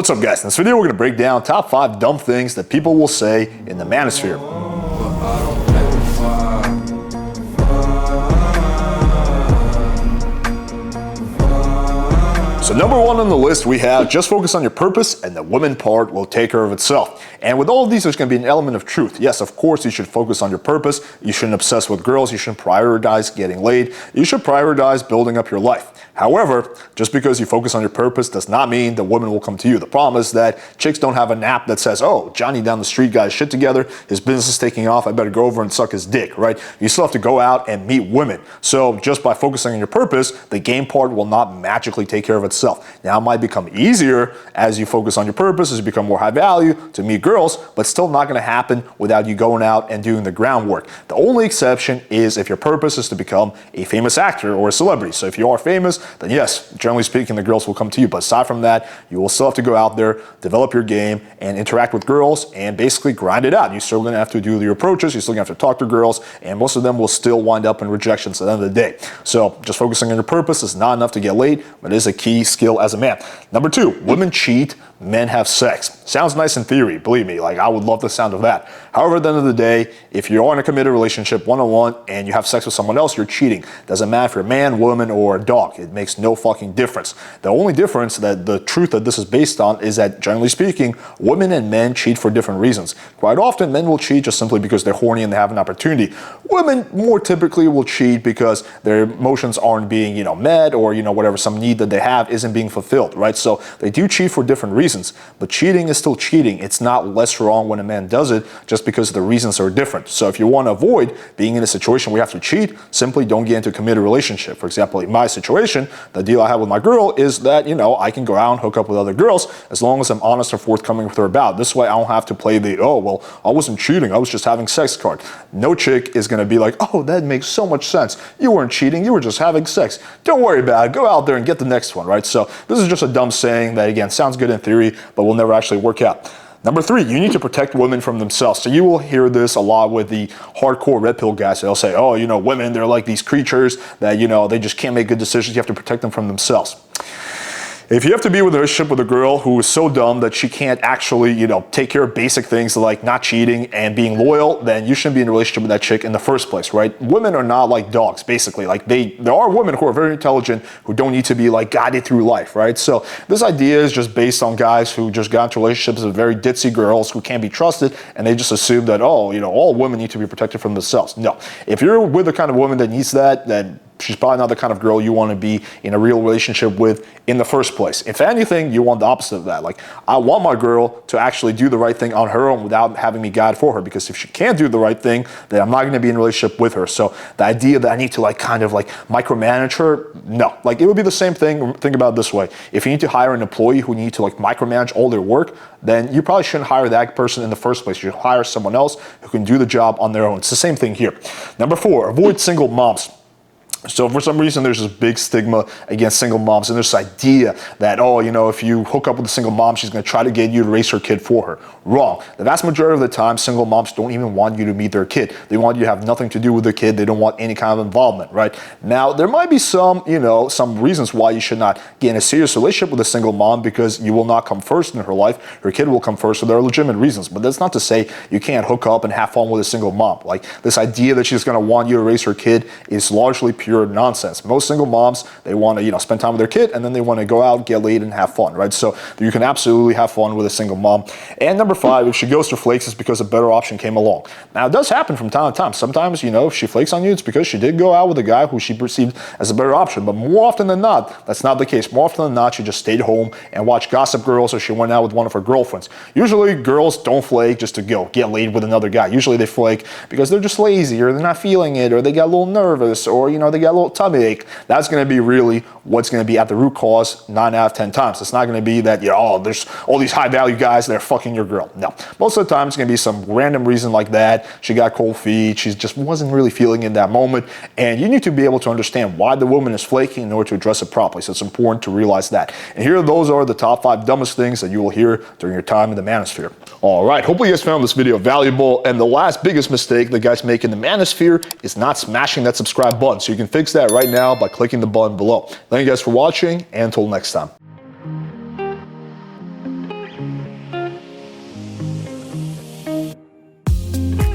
What's up guys, in this video we're going to break down top 5 dumb things that people will say in the Manosphere. So number 1 on the list we have, just focus on your purpose and the women part will take care of itself. And with all of these there's going to be an element of truth. Yes, of course you should focus on your purpose, you shouldn't obsess with girls, you shouldn't prioritize getting laid, you should prioritize building up your life. However, just because you focus on your purpose does not mean the woman will come to you. The problem is that chicks don't have an app that says, oh, Johnny down the street got his shit together, his business is taking off, I better go over and suck his dick, right? You still have to go out and meet women. So just by focusing on your purpose, the game part will not magically take care of itself. Now it might become easier as you focus on your purpose, as you become more high value to meet girls, but still not going to happen without you going out and doing the groundwork. The only exception is if your purpose is to become a famous actor or a celebrity. So if you are famous, then yes, generally speaking, the girls will come to you. But aside from that, you will still have to go out there, develop your game, and interact with girls, and basically grind it out. You're still going to have to do your approaches, you're still going to have to talk to girls, and most of them will still wind up in rejections at the end of the day. So just focusing on your purpose is not enough to get laid, but it is a key skill as a man. Number 2, women cheat, men have sex. Sounds nice in theory, believe me, like I would love the sound of that. However, at the end of the day, if you're in a committed relationship one-on-one and you have sex with someone else, you're cheating. Doesn't matter if you're a man, woman, or a dog. It makes no fucking difference. The only difference, that the truth that this is based on, is that generally speaking, women and men cheat for different reasons. Quite often, men will cheat just simply because they're horny and they have an opportunity. Women more typically will cheat because their emotions aren't being, met, or, whatever, some need that they have isn't being fulfilled, right? So they do cheat for different reasons, but cheating is still cheating. It's not less wrong when a man does it just because the reasons are different. So if you want to avoid being in a situation where you have to cheat, simply don't get into a committed relationship. For example, in my situation, the deal I have with my girl is that, I can go out and hook up with other girls as long as I'm honest and forthcoming with her about. This way I don't have to play the, oh, well, I wasn't cheating, I was just having sex card. No chick is going to be like, oh, that makes so much sense. You weren't cheating, you were just having sex. Don't worry about it. Go out there and get the next one, right? So this is just a dumb saying that, again, sounds good in theory, but will never actually work out. Number 3, you need to protect women from themselves. So you will hear this a lot with the hardcore red pill guys. They'll say, oh, women, they're like these creatures that, they just can't make good decisions. You have to protect them from themselves. If you have to be with a relationship with a girl who is so dumb that she can't actually, take care of basic things like not cheating and being loyal, then you shouldn't be in a relationship with that chick in the first place, right? Women are not like dogs, basically. Like there are women who are very intelligent who don't need to be like guided through life, right? So this idea is just based on guys who just got into relationships with very ditzy girls who can't be trusted, and they just assume that, oh, all women need to be protected from themselves. No, if you're with the kind of woman that needs that, then she's probably not the kind of girl you want to be in a real relationship with in the first place. If anything, you want the opposite of that. Like, I want my girl to actually do the right thing on her own without having me guide for her, because if she can't do the right thing, then I'm not going to be in a relationship with her. So the idea that I need to kind of micromanage her, no. Like, it would be the same thing. Think about it this way. If you need to hire an employee who need to micromanage all their work, then you probably shouldn't hire that person in the first place. You should hire someone else who can do the job on their own. It's the same thing here. Number 4, avoid single moms. So for some reason, there's this big stigma against single moms, and this idea that, oh, if you hook up with a single mom, she's going to try to get you to raise her kid for her. Wrong. The vast majority of the time, single moms don't even want you to meet their kid. They want you to have nothing to do with the kid. They don't want any kind of involvement, right? Now, there might be some, some reasons why you should not get in a serious relationship with a single mom, because you will not come first in her life. Her kid will come first, so there are legitimate reasons. But that's not to say you can't hook up and have fun with a single mom. Like, this idea that she's going to want you to raise her kid is largely pure nonsense. Most single moms, they want to, spend time with their kid, and then they want to go out, get laid, and have fun, right? So you can absolutely have fun with a single mom. And number 5, if she goes to FLAKES, it's because a better option came along. Now, it does happen from time to time. Sometimes, if she flakes on you, it's because she did go out with a guy who she perceived as a better option. But more often than not, that's not the case. More often than not, she just stayed home and watched Gossip Girls, or she went out with one of her girlfriends. Usually, girls don't flake just to go get laid with another guy. Usually, they flake because they're just lazy, or they're not feeling it, or they got a little nervous, or, they got a little tummy ache. That's going to be really what's going to be at the root cause 9 out of 10 times. It's not going to be that, there's all these high value guys that are fucking your girl. No. Most of the time, it's going to be some random reason like that. She got cold feet. She just wasn't really feeling in that moment. And you need to be able to understand why the woman is flaking in order to address it properly. So it's important to realize that. And here, those are the top 5 dumbest things that you will hear during your time in the Manosphere. All right. Hopefully you guys found this video valuable. And the last biggest mistake that guys make in the Manosphere is not smashing that subscribe button. So you can fix that right now by clicking the button below. Thank you guys for watching, and until next time. you.